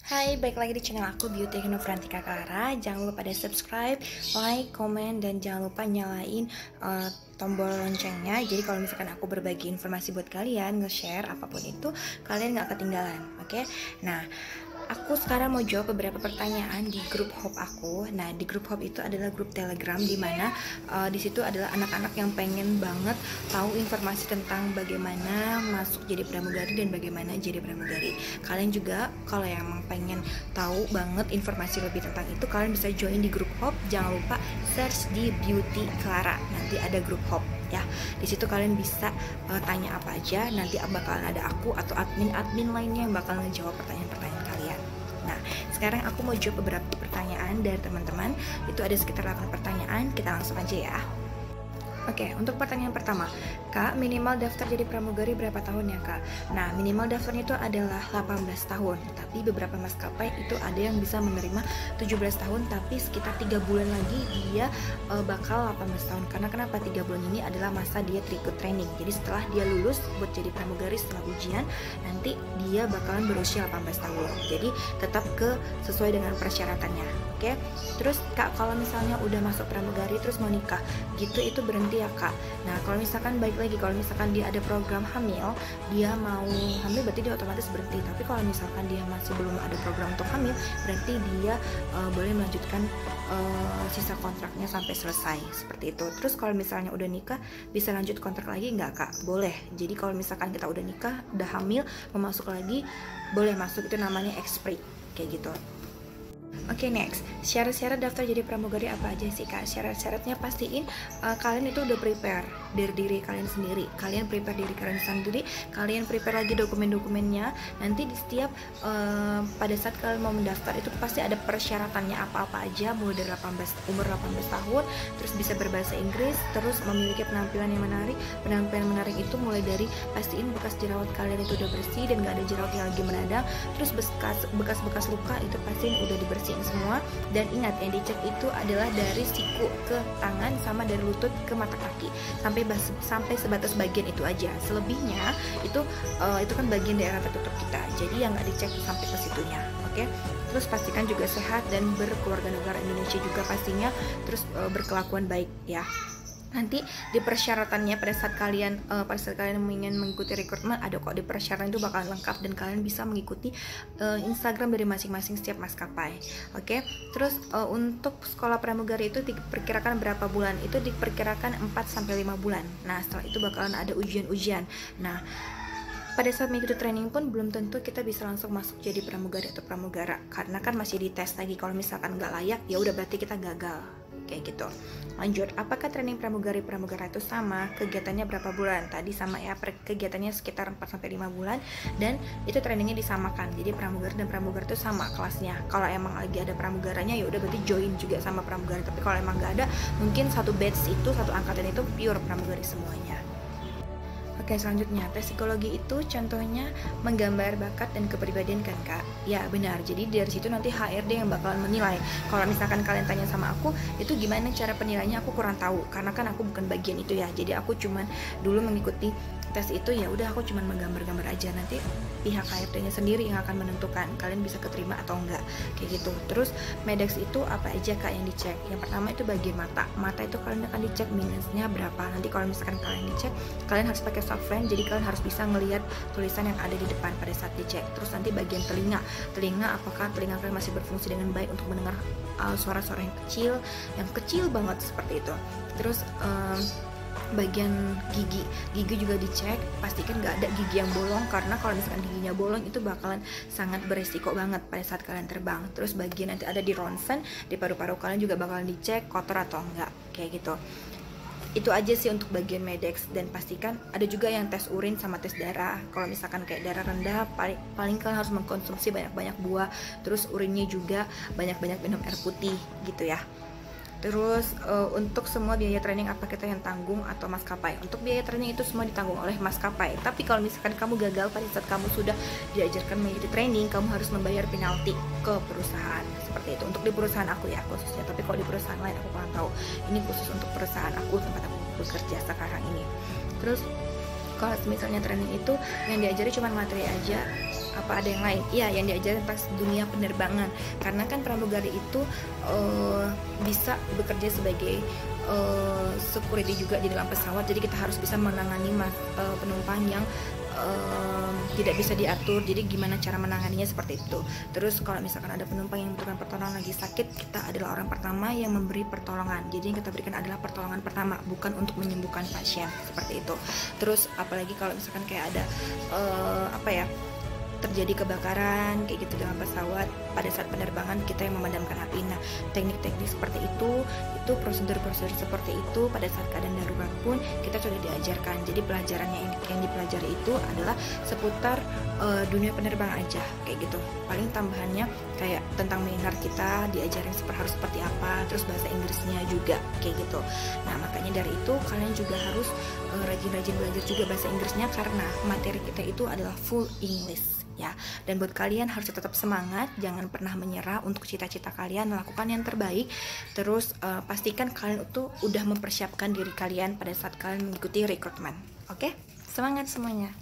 Hai, balik lagi di channel aku Beauty Novrantika Clara. Jangan lupa pada subscribe, like, komen, dan jangan lupa nyalain tombol loncengnya. Jadi kalau misalkan aku berbagi informasi buat kalian, nge-share apapun itu, kalian gak ketinggalan. Oke? Nah, aku sekarang mau jawab beberapa pertanyaan di grup Hop aku. Nah, di grup Hop itu adalah grup Telegram di mana di situ adalah anak-anak yang pengen banget tahu informasi tentang bagaimana masuk jadi pramugari dan bagaimana jadi pramugari. Kalian juga kalau yang pengen tahu banget informasi lebih tentang itu, kalian bisa join di grup Hop. Jangan lupa search di Beauty Clara. Nanti ada grup Hop ya. Di situ kalian bisa tanya apa aja. Nanti bakalan ada aku atau admin-admin lainnya yang bakal ngejawab pertanyaan-pertanyaan kalian. Nah, sekarang aku mau jawab beberapa pertanyaan dari teman-teman. Itu ada sekitar 8 pertanyaan. Kita langsung aja ya. Oke, untuk pertanyaan pertama, Kak, minimal daftar jadi pramugari berapa tahun ya, Kak? Nah, minimal daftarnya itu adalah 18 tahun. Tapi beberapa maskapai itu ada yang bisa menerima 17 tahun, tapi sekitar 3 bulan lagi dia bakal 18 tahun. Karena kenapa? 3 bulan ini adalah masa dia ikut training. Jadi setelah dia lulus buat jadi pramugari setelah ujian, nanti dia bakalan berusia 18 tahun. Jadi tetap sesuai dengan persyaratannya. Oke, terus Kak, kalau misalnya udah masuk pramugari terus mau nikah, gitu itu berhenti ya, Kak? Nah, kalau misalkan baik lagi, kalau misalkan dia ada program hamil, dia mau hamil berarti dia otomatis berhenti. Tapi kalau misalkan dia masih belum ada program untuk hamil, berarti dia boleh melanjutkan sisa kontraknya sampai selesai, seperti itu. Terus kalau misalnya udah nikah, bisa lanjut kontrak lagi nggak, Kak? Boleh. Jadi kalau misalkan kita udah nikah, udah hamil, mau masuk lagi, boleh masuk. Itu namanya expired, kayak gitu. Oke, next. Syarat-syarat daftar jadi pramugari apa aja sih, Kak? Syarat-syaratnya pastiin kalian itu udah prepare dari diri kalian sendiri. Kalian prepare diri kalian sendiri, kalian prepare lagi dokumen-dokumennya. Nanti di setiap pada saat kalian mau mendaftar itu pasti ada persyaratannya apa-apa aja, mulai dari umur 18 tahun, terus bisa berbahasa Inggris, terus memiliki penampilan yang menarik. Penampilan menarik itu mulai dari pastiin bekas jerawat kalian itu udah bersih dan gak ada jerawat yang lagi meradang. Terus bekas-bekas luka itu pastiin udah dibersihin semua. Dan ingat, yang dicek itu adalah dari siku ke tangan sama dari lutut ke mata kaki, sampai sebatas bagian itu aja. Selebihnya itu kan bagian daerah tertutup kita, jadi yang nggak dicek sampai ke situnya. Oke. Terus pastikan juga sehat dan berkeluarga negara Indonesia juga pastinya. Terus berkelakuan baik ya. Nanti di persyaratannya pada saat kalian ingin mengikuti rekrutmen, ada kok di persyaratan itu bakal lengkap dan kalian bisa mengikuti Instagram dari masing-masing setiap maskapai. Oke. Terus untuk sekolah pramugari itu diperkirakan berapa bulan? Itu diperkirakan 4-5 bulan. Nah, setelah itu bakalan ada ujian-ujian. Nah, pada saat mengikuti training pun belum tentu kita bisa langsung masuk jadi pramugari atau pramugara, karena kan masih dites lagi. Kalau misalkan nggak layak, ya udah berarti kita gagal, kayak gitu. Lanjut, apakah training pramugara itu sama? Kegiatannya berapa bulan? Tadi sama ya, kegiatannya sekitar 4-5 bulan, dan itu trainingnya disamakan. Jadi pramugara dan pramugara itu sama kelasnya. Kalau emang lagi ada pramugaranya, ya udah berarti join juga sama pramugara. Tapi kalau emang nggak ada, mungkin satu batch itu, satu angkatan itu pure pramugari semuanya. Oke, selanjutnya, tes psikologi itu contohnya menggambar bakat dan kepribadian kan, Kak? Ya, benar. Jadi dari situ nanti HRD yang bakalan menilai. Kalau misalkan kalian tanya sama aku, itu gimana cara penilainya, aku kurang tahu. Karena kan aku bukan bagian itu ya. Jadi aku cuman dulu mengikuti tes itu, ya udah aku cuman menggambar-gambar aja. Nanti pihak HRD-nya sendiri yang akan menentukan kalian bisa keterima atau enggak, kayak gitu. Terus Medex itu apa aja, Kak, yang dicek? Yang pertama itu bagian mata. Mata itu kalian akan dicek minusnya berapa. Nanti kalau misalkan kalian dicek, kalian harus pakai soft lens, jadi kalian harus bisa ngelihat tulisan yang ada di depan pada saat dicek. Terus nanti bagian telinga, apakah telinga kalian masih berfungsi dengan baik untuk mendengar suara-suara yang kecil banget seperti itu. Terus bagian gigi juga dicek, pastikan nggak ada gigi yang bolong, karena kalau misalkan giginya bolong itu bakalan sangat beresiko banget pada saat kalian terbang. Terus bagian nanti ada di ronsen, di paru-paru kalian juga bakalan dicek kotor atau enggak, kayak gitu. Itu aja sih untuk bagian Medex. Dan pastikan ada juga yang tes urin sama tes darah. Kalau misalkan kayak darah rendah, paling kalian harus mengkonsumsi banyak-banyak buah. Terus urinnya juga banyak-banyak minum air putih gitu ya. Terus untuk semua biaya training apa kita yang tanggung atau maskapai? Untuk biaya training itu semua ditanggung oleh maskapai. Tapi kalau misalkan kamu gagal pada saat kamu sudah diajarkan mengikuti training, kamu harus membayar penalti ke perusahaan, seperti itu. Untuk di perusahaan aku ya khususnya. Tapi kalau di perusahaan lain aku kurang tahu. Ini khusus untuk perusahaan aku, tempat aku bekerja sekarang ini. Terus kalau misalnya training itu yang diajari cuma materi aja, Apa ada yang lain? Iya, yang diajarin pas dunia penerbangan. Karena kan pramugari itu bisa bekerja sebagai security juga di dalam pesawat. Jadi kita harus bisa menangani penumpang yang tidak bisa diatur. Jadi gimana cara menanganinya seperti itu. Terus kalau misalkan ada penumpang yang membutuhkan pertolongan lagi sakit, kita adalah orang pertama yang memberi pertolongan. Jadi yang kita berikan adalah pertolongan pertama, bukan untuk menyembuhkan pasien seperti itu. Terus apalagi kalau misalkan kayak ada terjadi kebakaran kayak gitu dengan pesawat, pada saat penerbangan kita yang memadamkan api. Nah, teknik-teknik seperti itu prosedur-prosedur seperti itu pada saat keadaan darurat pun kita sudah diajarkan. Jadi pelajarannya yang dipelajari itu adalah seputar dunia penerbangan aja kayak gitu. Paling tambahannya kayak tentang minor kita diajarin harus seperti apa, terus bahasa Inggrisnya juga kayak gitu. Nah, makanya dari itu kalian juga harus rajin-rajin belajar juga bahasa Inggrisnya, karena materi kita itu adalah full English ya. Dan buat kalian harus tetap semangat, jangan pernah menyerah untuk cita-cita kalian, lakukan yang terbaik. Terus pastikan kalian itu udah mempersiapkan diri kalian pada saat kalian mengikuti rekrutmen. Oke? Semangat semuanya.